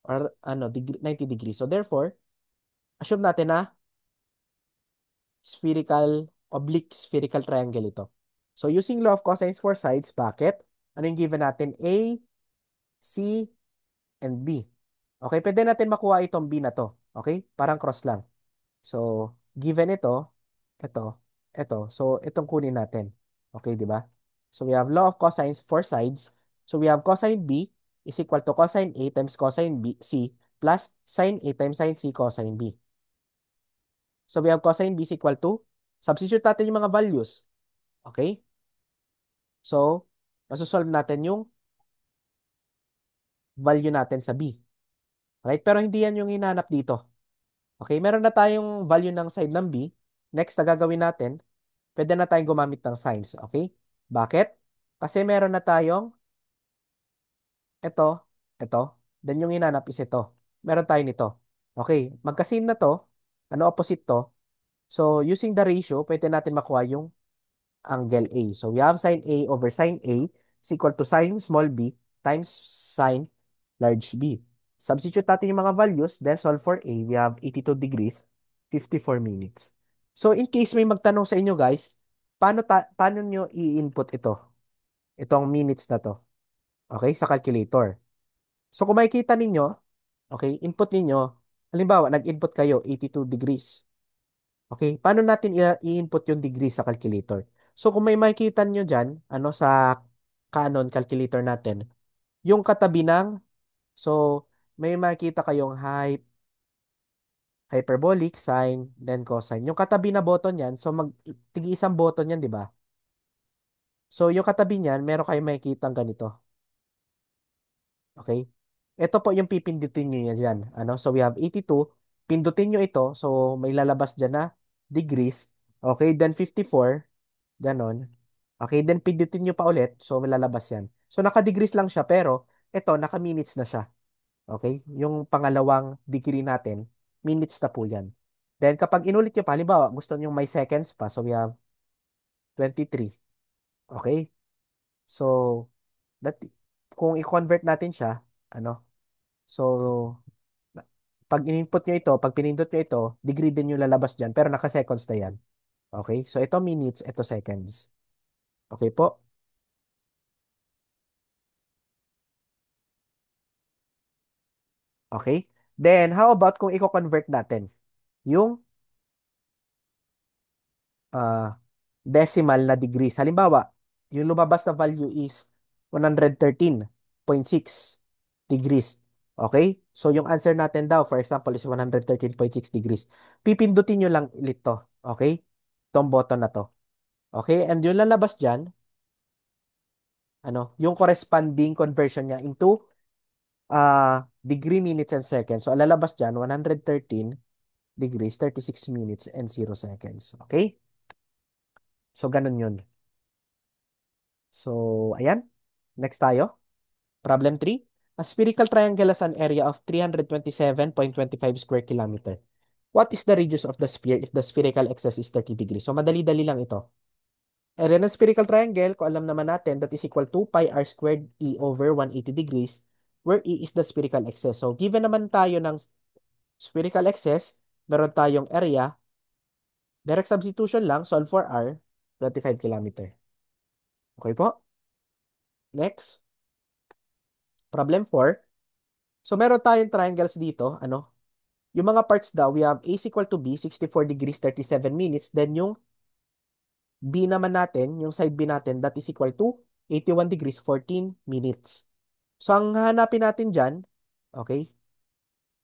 or 90 degrees. So, therefore, assume natin na oblique spherical triangle ito. So, using law of cosines for sides, bakit? Ano yung given natin? A, C, and B. Okay, pwede natin makuha itong B na to. Okay? Parang cross lang. So, given ito. So, itong kunin natin. Okay, di ba? So, we have law of cosines for sides. So, we have cosine B is equal to cosine A times cosine C plus sine A times sine C cosine B. So, we have cosine B is equal to, substitute natin yung mga values. Okay? So, masosolve natin yung value natin sa B. Right? Pero hindi yan yung hinanap dito. Okay? Meron na tayong value ng side ng B. Next na gagawin natin, pwede na tayong gumamit ng signs. Okay? Bakit? Kasi meron na tayong ito. Then yung hinanap is ito. Meron tayo nito. Okay? Magka-same na to. Ano opposite to? So, using the ratio, pwede natin makuha yung angle A. So, we have sine A over sine A is equal to sine small b times sine large B. Substitute natin yung mga values, then solve for A. We have 82 degrees, 54 minutes. So, in case may magtanong sa inyo guys, paano nyo i-input ito? Itong minutes na to. Okay? Sa calculator. So, kung makikita ninyo, okay, input ninyo, halimbawa, nag-input kayo 82 degrees. Okay? Paano natin i-input yung degree sa calculator? So, kung may makikita nyo dyan, sa Canon calculator natin, yung katabi ng, so, may makikita kayong hyperbolic, sine, then cosine. Yung katabi na button yan, so, tigi-isang button yan, di ba? So, yung katabi niyan, meron kayong makikita ganito. Okay? Ito po yung pipindutin nyo yan. So, we have 82. Pindutin nyo ito. So, may lalabas dyan na degrees. Okay? Then, 54. Ganon. Okay, then pindutin nyo pa ulit. So, malalabas yan. So, naka-degrees lang siya, pero ito, naka-minutes na siya. Okay? Yung pangalawang degree natin, minutes na po yan. Then, kapag inulit nyo pa, halimbawa, gusto nyo may seconds pa. So, we have 23. Okay? So, that, kung i-convert natin siya, so, pag in-input nyo ito, pag pinindot nyo ito, degree din yung lalabas dyan, pero naka-seconds na yan. Okay? So, ito minutes, ito seconds. Okay po? Okay? Then, how about kung i-convert natin yung ah, decimal na degrees? Halimbawa, yung lumabas na value is 113.6 degrees. Okay? So, yung answer natin daw, for example, is 113.6 degrees. Pipindutin nyo lang ulit to. Okay? Itong button na to. Okay? And yung lalabas dyan, yung corresponding conversion niya into degree, minutes, and seconds. So, ang lalabas dyan, 113 degrees, 36 minutes, and 0 seconds. Okay? So, ganun yun. So, ayan. Next tayo. Problem 3. A spherical triangle has an area of 327.25 square kilometer. What is the radius of the sphere if the spherical axis is 30 degrees? So, madali-dali lang ito. Area ng spherical triangle, kung alam naman natin, that is equal to pi r squared e over 180 degrees, where e is the spherical axis. So, given naman tayo ng spherical axis, meron tayong area, direct substitution lang, solve for r, 25 kilometer. Okay po? Next, problem 4. So, meron tayong triangles dito, ano? Yung mga parts daw, we have A is equal to B, 64 degrees, 37 minutes. Then, yung B naman natin, yung side B natin, that is equal to 81 degrees, 14 minutes. So, ang hanapin natin dyan, okay,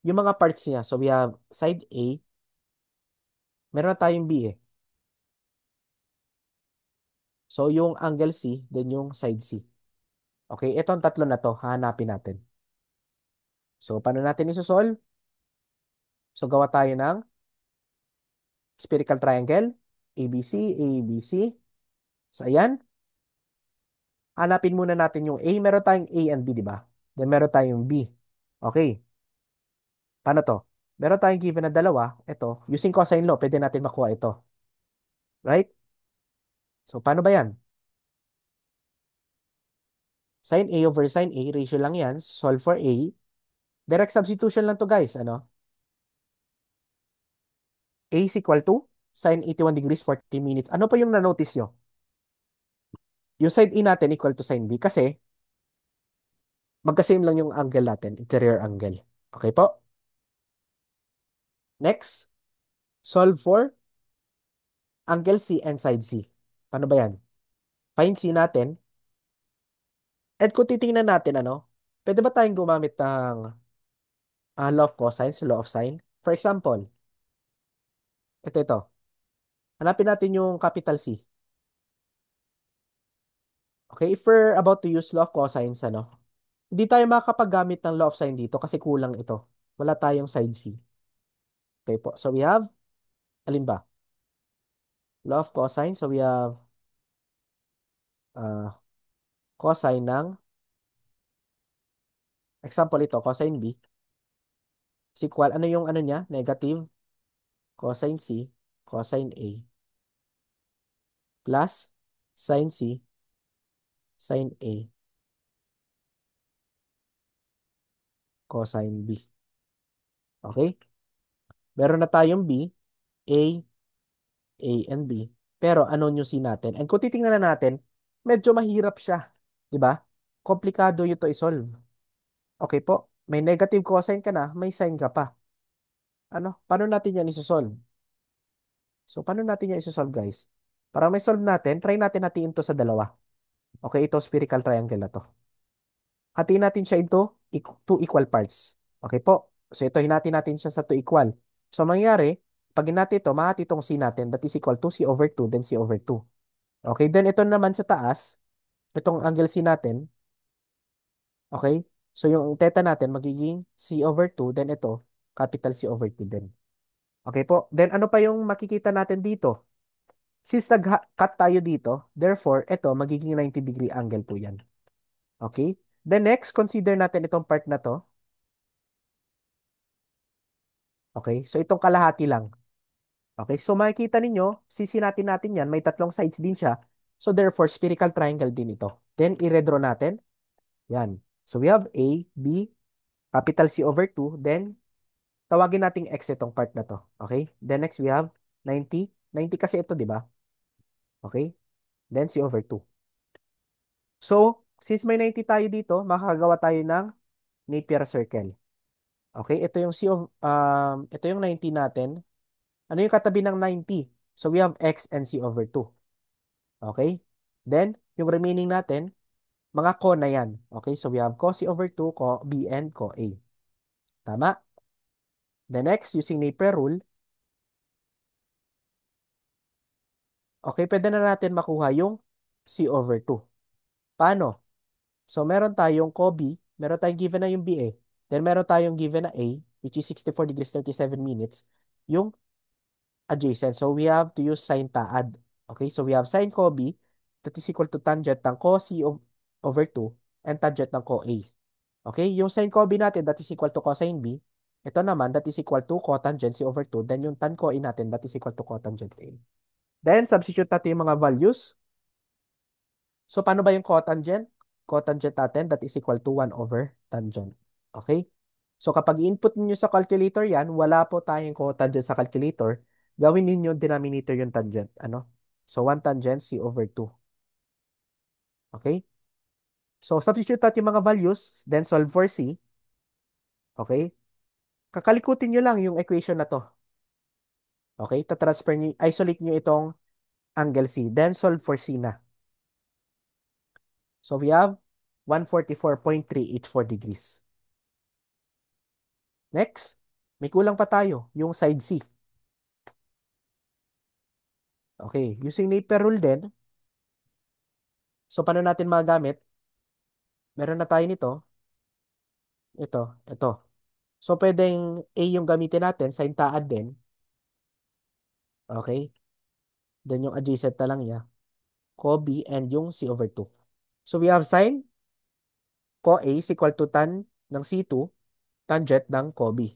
yung mga parts niya. So, we have side A, meron na tayong B eh. So, yung angle C, then yung side C. Okay, itong tatlo na to, hanapin natin. So, paano natin isosolve? So, gawa tayo ng spherical triangle, ABC, ABC. So, ayan. Hanapin muna natin yung A. Meron tayong A and B, di ba? Then, meron tayong B. Okay. Paano to? Meron tayong given na dalawa. Ito, using cosine law, pwede natin makuha ito. Right? So, paano ba yan? Sin A over sin A, ratio lang yan. Solve for A. Direct substitution lang to guys. Ano? A is equal to sin 81 degrees, 40 minutes. Ano pa yung na-notice nyo? Yung side A natin equal to sin B kasi magkasame lang yung angle natin, interior angle. Okay po? Next, solve for angle C and side C. Paano ba yan? Find C natin. At kung titingnan natin, ano, pwede ba tayong gumamit ng law of cosines, law of sine? For example, ito. Hanapin natin yung capital C. Okay, if we're about to use law of cosines, ano, hindi tayo makakapaggamit ng law of sine dito kasi kulang ito. Wala tayong side C. Okay po. So we have, alin ba? Law of cosine. So we have uh, cosine ng, example ito, cosine B is equal, ano yung ano niya? Negative cosine C, cosine A, plus sine C, sine A, cosine B. Okay? Meron na tayong B, A and B. Pero ano yung C natin? And kung titingnan na natin, medyo mahirap siya. 'Di ba? Komplikado ito i-solve. Okay po. May negative cosine ka na, may sine ka pa. Ano? Paano natin yan isosolve? So, paano natin yan isosolve, guys? Para may solve natin, try natin hatiin to sa dalawa. Okay, ito spherical triangle na to. Hatiin natin siya into two equal parts. Okay po. So, ito hinatiin natin siya sa two equal. So, mangyari, pag hinati ito, mahati itong C natin, that is equal to C over 2, then C over 2. Okay, then ito naman sa taas, itong angle C natin, okay? So yung theta natin magiging C over 2, then ito, capital C over 2 din. Okay po? Then ano pa yung makikita natin dito? Since nag-cut tayo dito, therefore, ito magiging 90-degree angle po yan. Okay? Then next, consider natin itong part na to. Okay? So itong kalahati lang. Okay? So makikita ninyo, sisinatin natin yan, may tatlong sides din siya. So therefore, spherical triangle din ito. Then i-redraw natin. Yan. So we have A, B, capital C over 2. Then, tawagin nating X itong part na to. Okay? Then next we have 90. 90 kasi ito, di ba? Okay? Then C over 2. So, since may 90 tayo dito, makakagawa tayo ng Napier circle. Okay? Ito yung 90 natin. Ano yung katabi ng 90? So, we have X and C over 2. Okay? Then, yung remaining natin, mga co na yan. Okay? So, we have co C over 2, co B, and co A. Tama? The next, using Napier rule, okay, pwede na natin makuha yung C over 2. Paano? So, meron tayong co-B, meron tayong given na yung B eh. Then, meron tayong given na A, which is 64 degrees 37 minutes, yung adjacent. So, we have to use sine taad. Okay, so we have sine co-B that is equal to tangent ng co-C over 2 and tangent ng co-A. Okay, yung sine co-B natin that is equal to cosine B. Ito naman that is equal to cotangent C over 2. Then, yung tan co-A natin that is equal to cotangent A. Then, substitute natin yung mga values. So, paano ba yung cotangent? Cotangent natin, that is equal to 1 over tangent. Okay? So, kapag i-input niyo sa calculator yan, wala po tayong cotangent sa calculator. Gawin ninyo denominator yung tangent. Ano? So, 1 tangent, C over 2. Okay? So, substitute natin yung mga values, then solve for C. Okay? Kakalikutin nyo lang yung equation na to. Okay? Tatransfer nyo, isolate nyo itong angle C. Then, solve for C na. So, we have 144.384 degrees. Next, may kulang pa tayo, yung side C. Okay, using Napier rule din. So, paano natin magagamit? Meron na tayo nito. Ito. So, pwedeng A yung gamitin natin, sin taad din. Okay? Then yung adjacent na lang niya. Co B and yung C over 2. So, we have sin co A is equal to tan ng C2, tangent ng co B.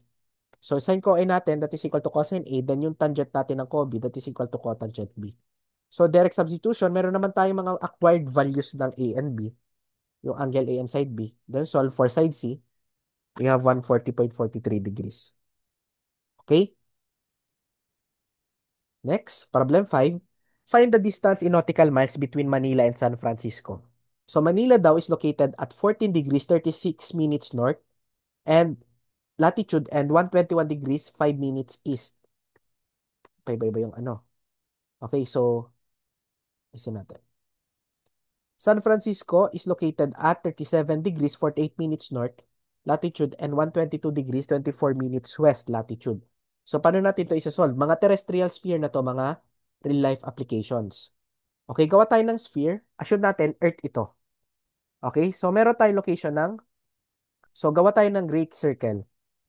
So, sin co A natin, that is equal to cosine A. Then yung tangent natin ng co B, that is equal to cotangent B. So, direct substitution, meron naman tayong mga acquired values ng A and B. Yung angle A and side B. Then, solve for side C. We have 140.43 degrees. Okay? Next, problem 5. Find the distance in nautical miles between Manila and San Francisco. So, Manila daw is located at 14 degrees 36 minutes north and latitude and 121 degrees 5 minutes east. Iba-iba yung ano. Okay, so, isin natin. San Francisco is located at 37 degrees 48 minutes north latitude and 122 degrees 24 minutes west latitude. So, paano natin ito isa-solve? Mga terrestrial sphere na to, mga real-life applications. Okay, gawa tayo ng sphere. Assume natin, Earth ito. Okay, so meron tayong location ng, so gawa tayo ng great circle.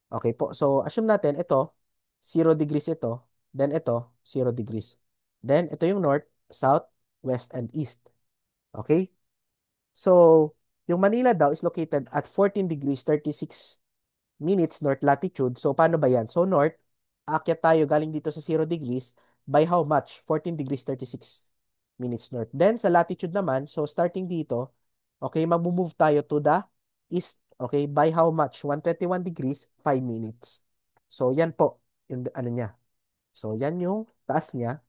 Okay po, so assume natin ito, 0 degrees ito, then ito, 0 degrees. Then, ito yung north, south, west, and east. Okay? So, yung Manila daw is located at 14 degrees 36 minutes north latitude. So, paano ba yan? So, north, aakyat tayo galing dito sa 0 degrees by how much? 14 degrees 36 minutes north. Then, sa latitude naman, so starting dito, okay, mag-move tayo to the east. Okay, by how much? 121 degrees, 5 minutes. So, yan po, yung ano niya. So, yan yung taas niya.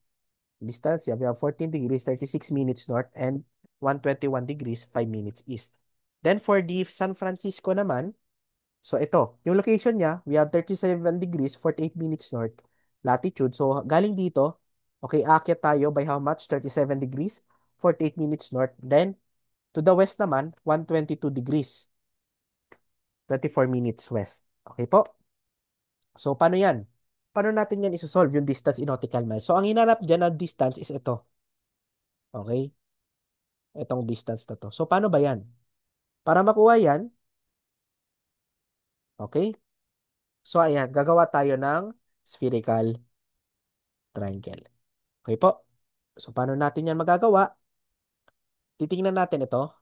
Distance niya, we have 14 degrees, 36 minutes north and 121 degrees, 5 minutes east. Then, for the San Francisco naman, so ito, yung location niya, we have 37 degrees, 48 minutes north latitude. So, galing dito, okay, aakyat tayo by how much? 37 degrees, 48 minutes north. Then, to the west naman, 122 degrees, 24 minutes west. Okay po? So, paano yan? Paano natin yan isosolve yung distance in nautical miles? So, ang hinanap dyan na distance is ito. Okay? Itong distance na to. So, paano ba yan? Para makuha yan, okay? So, ayan, gagawa tayo ng spherical triangle. Okay po? So, paano natin yan magagawa? Titingnan natin ito.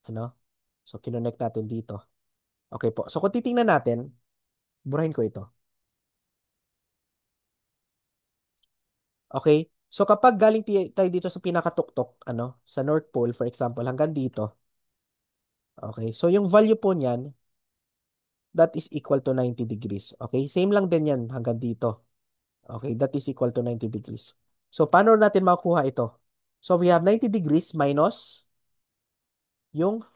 Ano? So, kinonect natin dito. Okay po. So, kung titingnan natin, burahin ko ito. Okay? So, kapag galing tayo dito sa pinakatuktok, ano, sa North Pole, for example, hanggang dito, okay? So, yung value po niyan, that is equal to 90 degrees. Okay? Same lang din yan hanggang dito. Okay? That is equal to 90 degrees. So, paano natin makuha ito? So, we have 90 degrees minus yung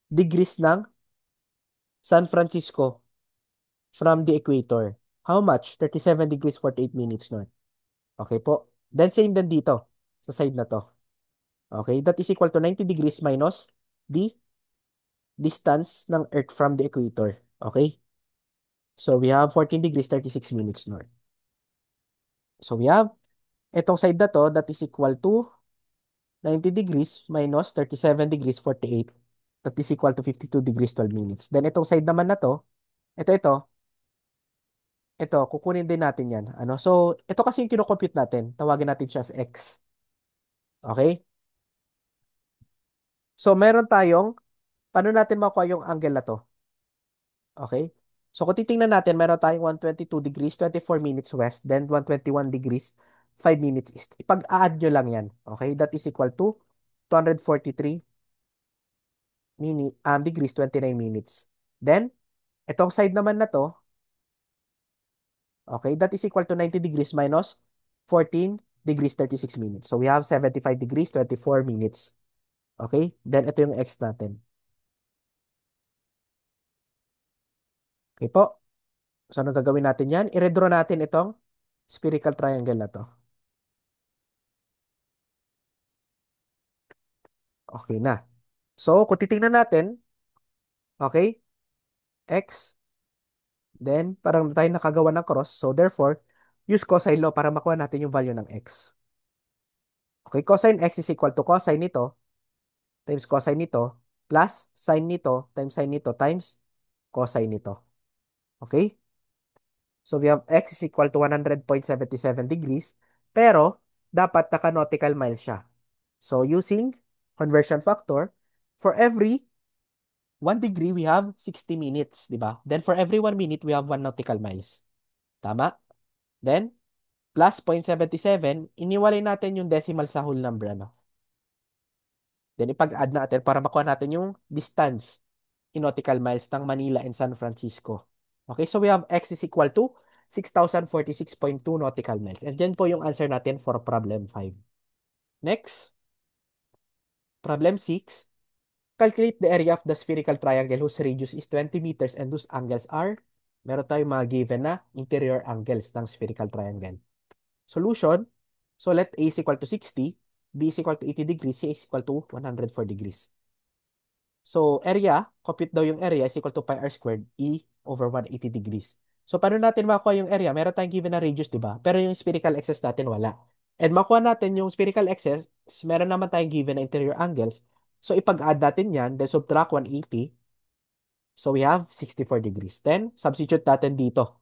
degrees ng San Francisco from the equator. How much? 37 degrees 48 minutes north. Okay po. Then same din dito sa side na to. Okay, that is equal to 90 degrees minus the distance ng Earth from the equator. Okay? So we have 14 degrees 36 minutes north. So we have itong side na to that is equal to 90 degrees minus 37 degrees 48. That is equal to 52 degrees 12 minutes. Then itong side naman na to, ito, kukunin din natin yan. Ano? So, ito kasi yung kinocompute natin. Tawagin natin siya as x. Okay? So, meron tayong, paano natin makuha yung angle na to? Okay? So, kung titingnan natin, meron tayong 122 degrees, 24 minutes west, then 121 degrees, 5 minutes is, ipag-add nyo lang yan. Okay? That is equal to 243 degrees, 29 minutes. Then, itong side naman na to, okay, that is equal to 90 degrees minus 14 degrees, 36 minutes. So, we have 75 degrees, 24 minutes. Okay? Then, ito yung x natin. Okay po? So, ano gagawin natin yan? I-redraw natin itong spherical triangle na to. Okay na. So, kung titingnan natin, okay, x, then parang tayo nakagawa ng cross. So, therefore, use cosine law para makuha natin yung value ng x. Okay, cosine x is equal to cosine nito times cosine nito plus sine nito times sine nito times cosine nito. Okay? So, we have x is equal to 100.77 degrees. Pero, dapat naka-nautical mile siya. So, using conversion factor, for every 1 degree, we have 60 minutes, di ba? Then, for every 1 minute, we have 1 nautical miles. Tama? Then, plus 0.77, iniwalay natin yung decimal sa whole number, ano? Then, ipag-add natin para makuha natin yung distance in nautical miles ng Manila and San Francisco. Okay, so we have x is equal to 6,046.2 nautical miles. And then po yung answer natin for problem 5. Next, problem 6. Calculate the area of the spherical triangle whose radius is 20 meters and whose angles are, meron tayong mga given na interior angles ng spherical triangle. Solution, so let A is equal to 60, B is equal to 80 degrees, C is equal to 104 degrees. So, area, compute daw yung area is equal to pi r squared, E over 180 degrees. So, paano natin makuha yung area? Meron tayong given na radius, di ba? Pero yung spherical axis natin, wala. And makuha natin yung spherical axis, meron naman tayong given na interior angles. So, ipag-add natin yan, then subtract 180. So, we have 64 degrees. Then, substitute natin dito.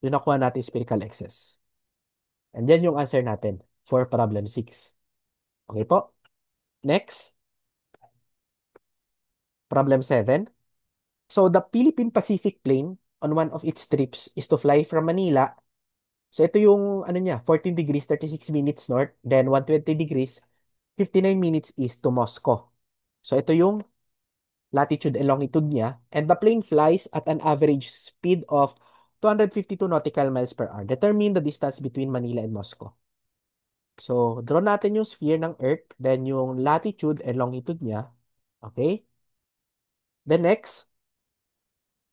Yung nakuha natin spherical axis. And then yung answer natin for problem 6. Okay po? Next, problem 7. So, the Philippine Pacific Plane on one of its trips is to fly from Manila. So, ito yung ano niya, 14 degrees, 36 minutes north, then 120 degrees, 59 minutes east to Moscow. So, ito yung latitude and longitude niya. And the plane flies at an average speed of 252 nautical miles per hour. Determine the distance between Manila and Moscow. So, draw natin yung sphere ng Earth, then yung latitude and longitude niya. Okay? The next,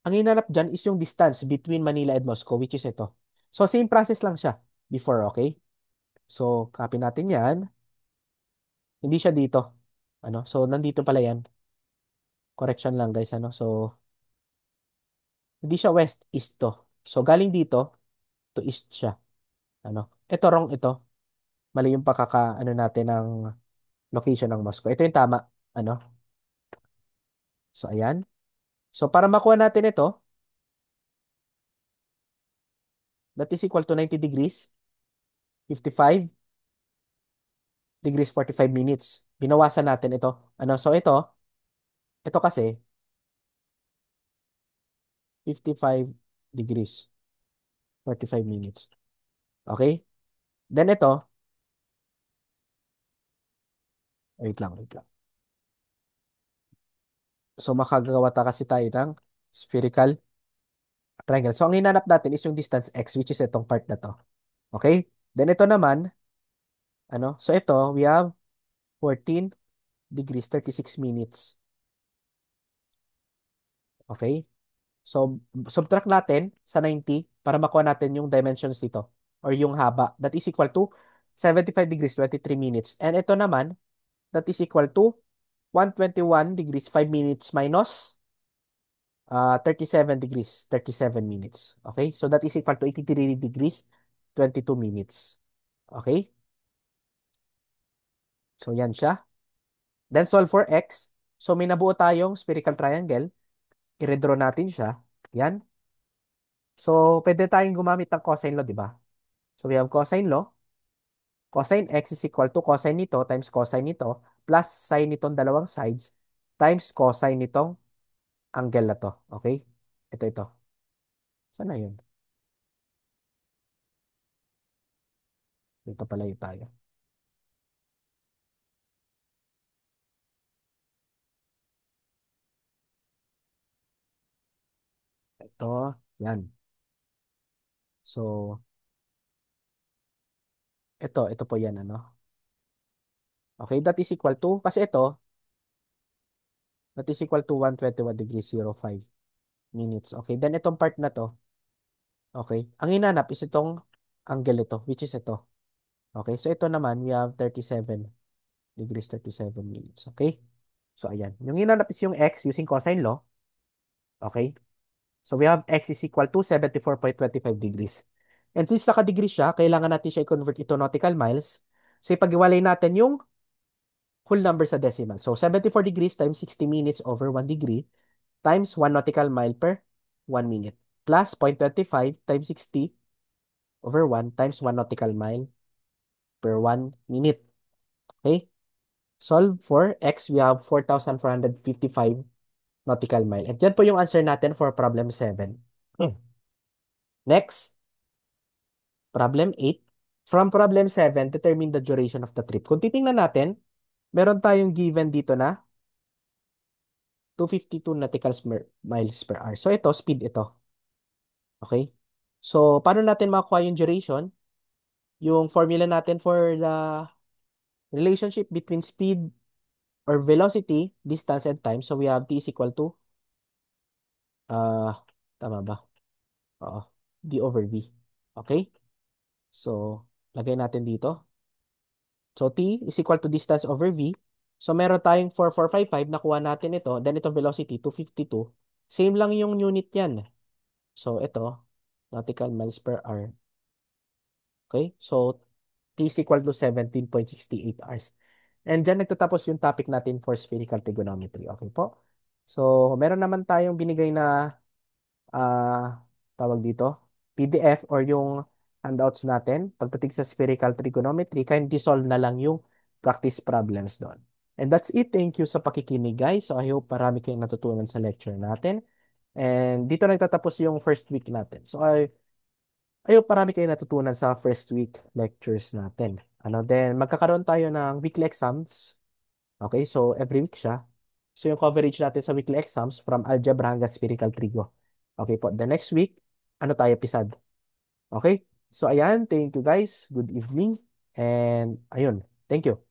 ang hinanap dyan is yung distance between Manila and Moscow, which is ito. So, same process lang siya before, okay? So, copy natin yan. Hindi siya dito. Ano? So, nandito pala yan. Correction lang, guys. Ano? So, hindi siya west, east to. So, galing dito to east siya. Ano? Ito wrong ito. Mali yung ano natin ng location ng Moscow. Ito yung tama. Ano? So, ayan. So, para makuha natin ito, that is equal to 90 degrees, 55 degrees, 45 minutes. Binawasan natin ito. Ano? So, ito kasi, 55 degrees, 45 minutes. Okay? Then ito, wait lang, wait lang. So, makagawa ta kasi tayo ng spherical triangle. So, ang hinanap natin is yung distance x, which is itong part na to. Okay? Then ito naman, ano? So, ito, we have 14 degrees, 36 minutes. Okay? So, subtract natin sa 90 para makuha natin yung dimensions dito or yung haba. That is equal to 75 degrees, 23 minutes. And ito naman, that is equal to 121 degrees, 5 minutes minus 37 degrees, 37 minutes. Okay? So, that is equal to 83 degrees, 22 minutes. Okay? So, yan siya. Then, solve for x. So, may nabuo tayong spherical triangle. I-redraw natin siya. Yan. So, pwede tayong gumamit ng cosine law, di ba? So, we have cosine law. Cosine x is equal to cosine nito times cosine nito plus sine nitong dalawang sides times cosine nitong angle na to. Okay? Ito. Saan na yun? Ito palayo tayo. Ito, yan. So, ito po yan, ano? Okay, that is equal to, kasi ito, that is equal to 121 degrees 05 minutes. Okay, then itong part na to, okay, ang hinanap is itong angle ito, which is ito. Okay, so ito naman, we have 37 degrees 37 minutes. Okay, so ayan. Yung hinanap is yung x using cosine law. Okay, so we have x is equal to 74.25 degrees. And since naka-degree siya, kailangan natin siya i-convert ito nautical miles. So ipag-iwalay natin yung whole number sa decimal. So 74 degrees times 60 minutes over 1 degree times 1 nautical mile per 1 minute plus 0.25 times 60 over 1 times 1 nautical mile per 1 minute. Okay? Solve for x, we have 4,455 nautical mile. At yan po yung answer natin for problem 7. Next, problem 8. From problem 7, determine the duration of the trip. Kung titingnan natin, meron tayong given dito na 252 nautical miles per hour. So ito, speed ito. Okay? So, paano natin makuha yung duration? Yung formula natin for the relationship between speed or velocity, distance, and time. So, we have t is equal to, uh, tama ba? Oo, d over v. Okay? So, lagay natin dito. So, t is equal to distance over v. So, meron tayong 4,455. Nakuha natin ito. Then, itong velocity, 252. Same lang yung unit yan. So, ito, nautical miles per hour. Okay? So, t is equal to 17.68 hours. And dyan nagtatapos yung topic natin for spherical trigonometry. Okay po? So, meron naman tayong binigay na tawag dito, PDF or yung handouts natin. Pagdating sa spherical trigonometry, kindly solve na lang yung practice problems doon. And that's it. Thank you sa pakikinig, guys. So, I hope marami kayong natutunan sa lecture natin. And dito nagtatapos yung first week natin. So, ayun, parami kayo natutunan sa first week lectures natin. Ano, then magkakaroon tayo ng weekly exams. Okay, so every week siya. So yung coverage natin sa weekly exams from algebra hanggang spherical trigo. Okay po, the next week, ano tayo, pisad. Okay? So ayan, thank you guys. Good evening. And ayun, thank you.